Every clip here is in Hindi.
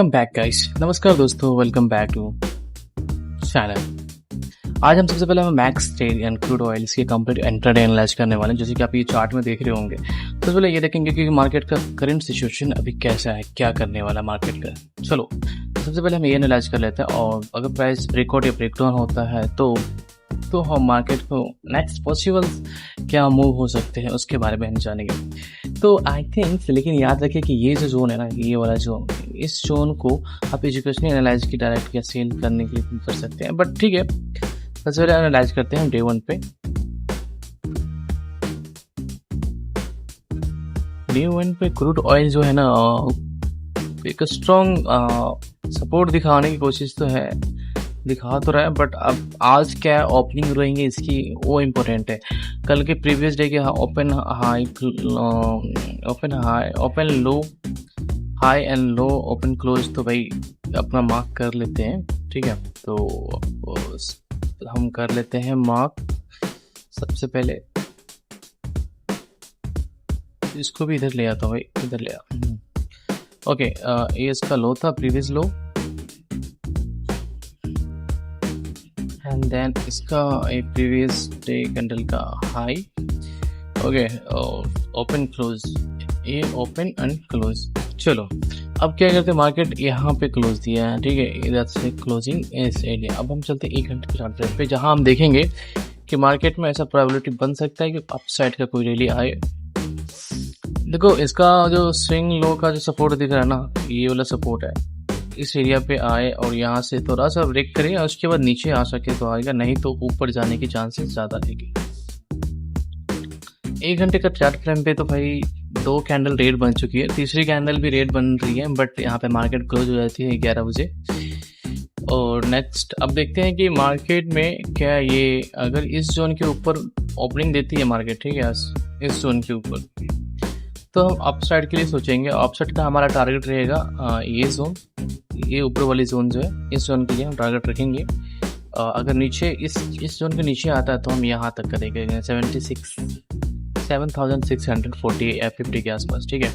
Welcome back guys. नमस्कार दोस्तों, वेलकम बैक टू चैनल। आज हम सबसे पहले max trade and crude oils के कंप्लीट इंट्राडे एनालाइज करने वाले हैं, जैसे कि आप ये चार्ट में देख रहे होंगे। सबसे पहले ये देखेंगे कि मार्केट का करंट सिचुएशन अभी कैसा है, क्या करने वाला मार्केट का। चलो सबसे पहले हम ये एनालाइज कर लेते हैं, और अगर प्राइस ब्रेकआउट या ब्रेकडाउन होता है तो हम मार्केट को नेक्स्ट पॉसिबल क्या मूव हो सकते हैं उसके बारे में हम जानेंगे। तो आई थिंक, लेकिन याद रखिए कि ये जो जोन है ना, ये वाला जोन, इस जोन को आप एजुकेशनल एनालाइज की डायरेक्ट या सेल करने के लिए कर सकते हैं, बट ठीक है। सबसे पहले एनालाइज करते हैं डे वन पे। डे वन पे क्रूड ऑयल जो है ना, एक स्ट्रॉन्ग सपोर्ट दिखाने की कोशिश तो है, दिखा तो रहा है, बट अब आज क्या ओपनिंग रहेंगे इसकी, वो इम्पोर्टेंट है। कल के प्रीवियस डे के open low, high and low, open close, तो भाई अपना मार्क कर लेते हैं। ठीक है, तो हम कर लेते हैं मार्क। सबसे पहले इसको भी इधर ले आता हूँ भाई, इधर ले आ। ओके, ये इसका लो था, प्रीवियस लो, एंड देन इसका एक प्रीवियस डे कैंडल का हाई। ओके, ओपन क्लोज, ये ओपन एंड क्लोज। चलो अब क्या करते हैं, मार्केट यहाँ पे क्लोज दिया है, ठीक है, इधर से क्लोजिंग इस एरिया। अब हम चलते हैं 1 घंटे के चार्ट पे, जहाँ हम देखेंगे कि मार्केट में ऐसा प्रोबेबिलिटी बन सकता है कि अपसाइड का कोई रैली आए। देखो इसका जो स्विंग लो का जो सपोर्ट दिख रहा है ना, ये वाला सपोर्ट है, इस एरिया पे आए और यहाँ से थोड़ा सा ब्रेक करे और उसके बाद नीचे आ सके तो आएगा, नहीं तो ऊपर जाने की चांसेस ज़्यादा रहेगी। 1 घंटे का चार्ट फ्रेम पे तो भाई 2 कैंडल रेड बन चुकी है, तीसरी कैंडल भी रेड बन रही है, बट यहाँ पे मार्केट क्लोज हो जाती है 11 बजे। और नेक्स्ट अब देखते हैं कि मार्केट में क्या ये अगर इस जोन के ऊपर ओपनिंग देती है मार्केट, ठीक है, इस जोन के ऊपर, तो हम अपसाइड के लिए सोचेंगे। अपसाइड का हमारा टारगेट रहेगा ये जोन, ये ऊपर वाली जोन जो है, इस जोन के लिए हम टारगेट रखेंगे। अगर नीचे इस जोन के नीचे आता है तो हम यहाँ तक करेंगे 7,640 या 50 के आसपास। ठीक है,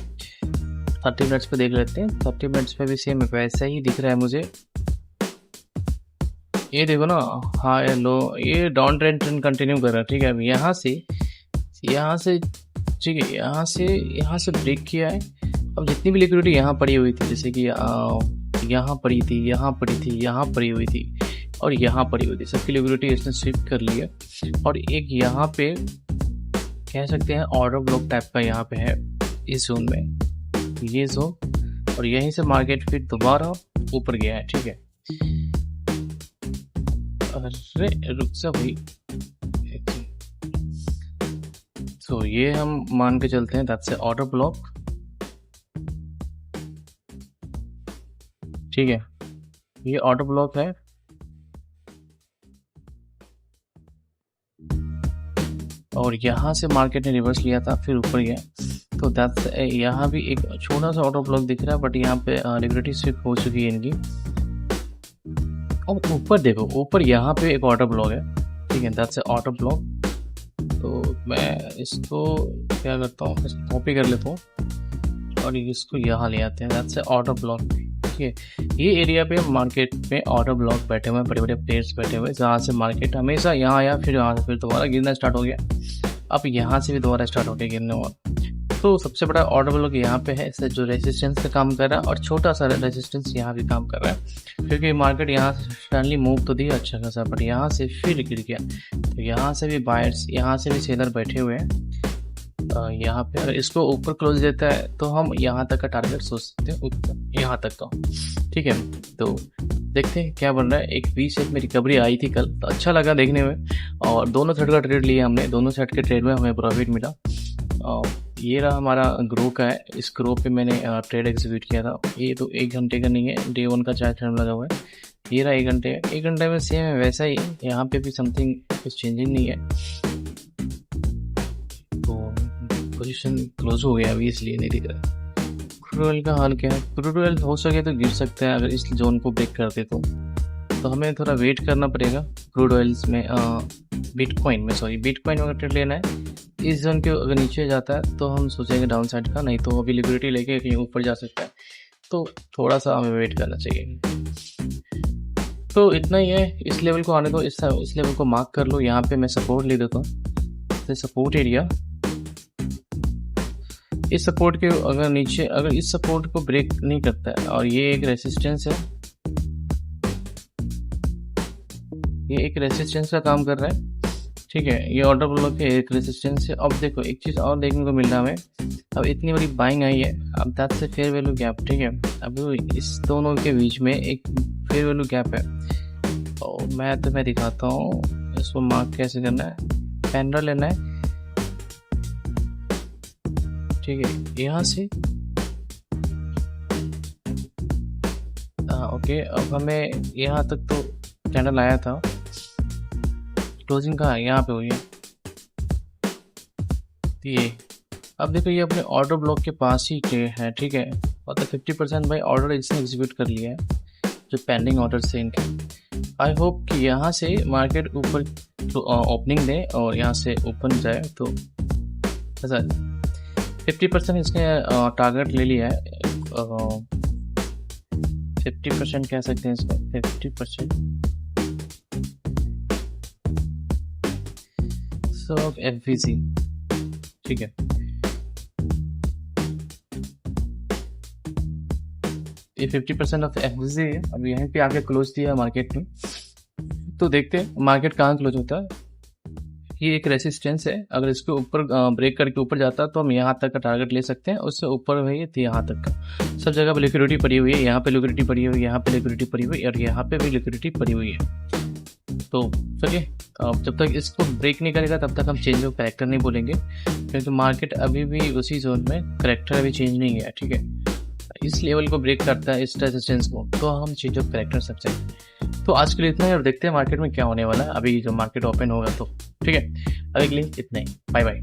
30 मिनट्स पे देख लेते हैं। 30 मिनट्स पे भी सेम वैसा ही दिख रहा है मुझे। ये देखो ना, हाई लो, ये डाउन ट्रेंड कंटिन्यू कर रहा है। ठीक है, अब यहाँ से ठीक है, यहाँ से ब्रेक किया है। अब जितनी भी लिक्विडिटी यहाँ पड़ी हुई थी, जैसे कि यहाँ पड़ी थी, यहाँ पड़ी थी, यहाँ पड़ी हुई थी और यहाँ पड़ी हुई थी, सबकी लिक्विडिटी इसने शिफ्ट कर लिया। और एक यहाँ पे कह सकते हैं ऑर्डर ब्लॉक टाइप का यहाँ पे है, इस जोन में, ये जोन, और यहीं से मार्केट फिर दोबारा ऊपर गया है। ठीक है, अरे रुक जा भाई, तो ये हम मान के चलते हैं दैट्स ए ऑर्डर ब्लॉक। ठीक है, ये ऑर्डर ब्लॉक है, और यहाँ से मार्केट ने रिवर्स लिया था, फिर ऊपर गया, तो दैट्स यहाँ भी एक छोटा सा ऑर्डर ब्लॉक दिख रहा है, बट यहाँ पे लिक्विडिटी शिफ्ट हो चुकी है इनकी। और ऊपर देखो, ऊपर यहाँ पे एक ऑर्डर ब्लॉक है, ठीक है, दैट्स ए ऑर्डर ब्लॉक। तो मैं इसको क्या करता हूँ, इसको कॉपी कर लेता हूँ और इसको यहाँ ले आते हैं, दैट्स ए ऑर्डर ब्लॉक। ठीक है, ये एरिया पे मार्केट में ऑर्डर ब्लॉक बैठे हुए हैं, बड़े बड़े प्लेयर्स बैठे हुए हैं, जहाँ से मार्केट हमेशा यहाँ आया, फिर यहाँ से फिर दोबारा गिरना स्टार्ट हो गया, अब यहाँ से भी दोबारा स्टार्ट हो गया गिरने। और तो सबसे बड़ा ऑर्डर ब्लॉक यहाँ पे है, इससे जो रेजिस्टेंस का काम कर रहा है, और छोटा सा रेजिस्टेंस यहाँ भी काम कर रहा है, क्योंकि मार्केट यहाँ से सडनली मूव तो दिया अच्छा खासा, बट यहाँ से फिर गिर गया। तो यहाँ से भी बायर्स, यहाँ से भी सेलर बैठे हुए हैं। यहाँ पे अगर इसको ऊपर क्लोज देता है तो हम यहाँ तक का टारगेट सोच सकते हैं, ऊपर यहाँ तक का। ठीक है, तो देखते हैं क्या बन रहा है। एक वी शेप में रिकवरी आई थी कल, तो अच्छा लगा देखने में, और दोनों साइड का ट्रेड लिया हमने, दोनों साइड के ट्रेड में हमें प्रॉफिट मिला। ये रहा हमारा ग्रो का है, इस ग्रो पे मैंने ट्रेड एग्जीक्यूट किया था। ये तो 1 घंटे का नहीं है, डे 1 का चार्ट टाइम लगा हुआ है। ये रहा 1 घंटे, 1 घंटे में सेम है वैसा ही, यहाँ पे भी समथिंग कुछ चेंजिंग नहीं है। तो पोजीशन क्लोज हो गया अभी, इसलिए नहीं दिख रहा। क्रूड ऑयल का हाल क्या है, क्रूड ऑयल हो सके तो गिर सकता है अगर इस जोन को ब्रेक करते तो हमें थोड़ा वेट करना पड़ेगा। क्रूड ऑयल्स में बिटकॉइन में अगर ट्रेड लेना है, इस जोन के अगर नीचे जाता है तो हम सोचेंगे डाउन साइड का, नहीं तो अभी लिक्विडिटी लेके कहीं ऊपर जा सकता है। तो थोड़ा सा हमें वेट करना चाहिए। तो इतना ही है, इस लेवल को आने दो, इस लेवल को मार्क कर लो। यहाँ पे मैं सपोर्ट ले देता हूँ, सपोर्ट एरिया। इस सपोर्ट के अगर नीचे, अगर इस सपोर्ट को ब्रेक नहीं करता है और ये एक रेसिस्टेंस है, ये एक रेसिस्टेंस का काम कर रहा है, ठीक है। ये ऑर्डर ब्लॉक के एक रेसिस्टेंस है। अब देखो एक चीज़ और देखने को मिल रहा है हमें, अब इतनी बड़ी बाइंग आई है, अब दैट्स से फेयर वैल्यू गैप, ठीक है। अब इस दोनों के बीच में एक फेयर वैल्यू गैप है, और मैं तुम्हें दिखाता हूँ इसको मार्क कैसे करना है। कैंडल लेना है, ठीक है, यहाँ से ओके। अब हमें यहाँ तक तो कैंडल आया था, क्लोजिंग कहाँ है, यहाँ पे हुई है ये। अब देखो ये अपने ऑर्डर ब्लॉक के पास ही है, ठीक है। मतलब 50% भाई ऑर्डर इसने एग्जीक्यूट कर लिया है, जो पेंडिंग ऑर्डर से इनके। आई होप कि यहाँ से मार्केट ऊपर ओपनिंग दे और यहाँ से ओपन जाए, तो ऐसा 50% इसने टारगेट ले लिया है। 50% कह सकते हैं इसको, 50% ऑफ FVC, ठीक है। ये 50% ऑफ FVC है। अब यहीं पे आके क्लोज दिया मार्केट में, तो देखते हैं मार्केट कहाँ क्लोज होता है। ये एक रेसिस्टेंस है, अगर इसके ऊपर ब्रेक करके ऊपर जाता है तो हम यहाँ तक का टारगेट ले सकते हैं, उससे ऊपर है ये यहाँ तक का। सब जगह पे लिक्विडिटी पड़ी हुई है, यहाँ पे लिक्विडिटी पड़ी हुई है, यहाँ पे लिक्विडिटी पड़ी हुई है, और यहाँ पे भी लिक्विडिटी पड़ी हुई है। तो चलिए, जब तक इसको ब्रेक नहीं करेगा तब तक हम चेंज ऑफ कैरेक्टर नहीं बोलेंगे, क्योंकि मार्केट अभी भी उसी जोन में, करेक्टर अभी चेंज नहीं है, ठीक है। इस लेवल को ब्रेक करता है, इस रेजिस्टेंस को, तो हम चेंज ऑफ कैरेक्टर सकते हैं। तो आज के लिए इतना है, और देखते हैं मार्केट में क्या होने वाला है अभी जो मार्केट ओपन होगा तो, ठीक है। अभी के लिए इतना ही, बाय बाय।